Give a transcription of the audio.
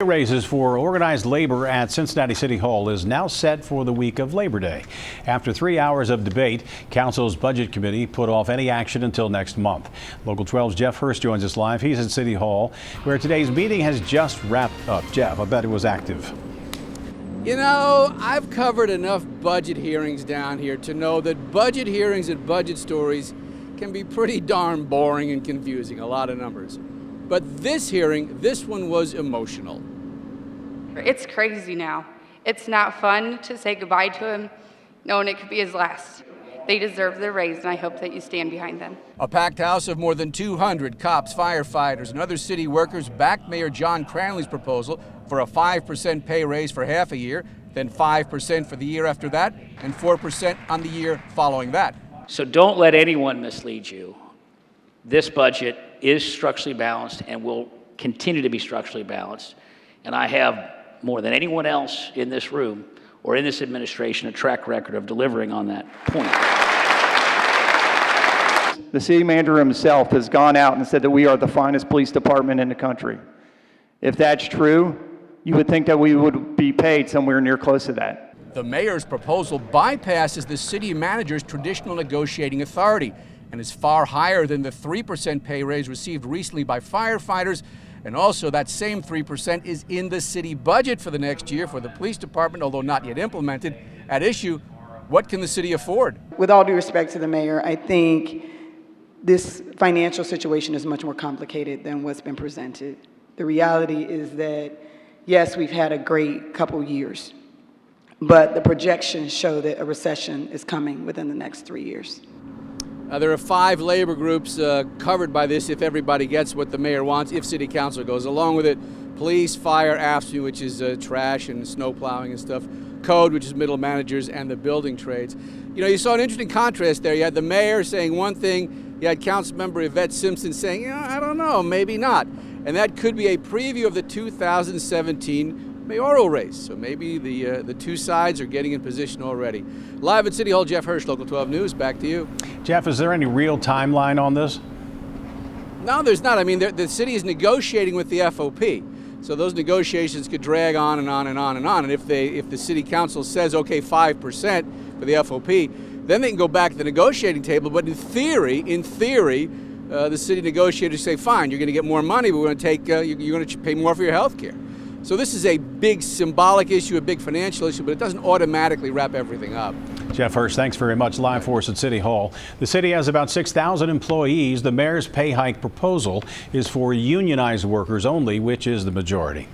Raises for organized labor at Cincinnati City Hall is now set for the week of Labor Day. After 3 hours of debate, Council's Budget Committee put off any action until next month. Local 12's Jeff Hurst joins us live. He's at City Hall, where today's meeting has just wrapped up. Jeff, I bet it was active. You know, I've covered enough budget hearings down here to know that budget hearings and budget stories can be pretty darn boring and confusing, a lot of numbers. But this hearing, this one was emotional. It's crazy now. It's not fun to say goodbye to him, knowing it could be his last. They deserve their raise, and I hope that you stand behind them. A packed house of more than 200 cops, firefighters, and other city workers backed Mayor John Cranley's proposal for a 5% pay raise for half a year, then 5% for the year after that, and 4% on the year following that. So don't let anyone mislead you. This budget is structurally balanced and will continue to be structurally balanced. And I have, more than anyone else in this room or in this administration, a track record of delivering on that point. The city manager himself has gone out and said that we are the finest police department in the country. If that's true, you would think that we would be paid somewhere near close to that. The mayor's proposal bypasses the city manager's traditional negotiating authority and is far higher than the 3% pay raise received recently by firefighters. And also that same 3% is in the city budget for the next year for the police department, although not yet implemented. At issue, what can the city afford? With all due respect to the mayor, I think this financial situation is much more complicated than what's been presented. The reality is that, yes, we've had a great couple years, but the projections show that a recession is coming within the next 3 years. There are 5 labor groups covered by this if everybody gets what the mayor wants, if city council goes along with it. Police, fire, AFSCME, which is trash and snow plowing and stuff. Code, which is middle managers, and the building trades. You know, you saw an interesting contrast there. You had the mayor saying one thing, you had Councilmember Yvette Simpson saying, you know, I don't know, maybe not. And that could be a preview of the 2017 mayoral race. So maybe the two sides are getting in position already. Live at City Hall, Jeff Hurst, Local 12 News, back to you. Jeff, is there any real timeline on this? No, there's not. I mean, the city is negotiating with the FOP. So those negotiations could drag on and on and on and on. And if the city council says, okay, 5% for the FOP, then they can go back to the negotiating table. But in theory, the city negotiators say, fine, you're going to get more money, but we're going to take, you're going to pay more for your health care. So this is a big symbolic issue, a big financial issue, but it doesn't automatically wrap everything up. Jeff Hurst, thanks very much. Live for us at City Hall. The city has about 6,000 employees. The mayor's pay hike proposal is for unionized workers only, which is the majority.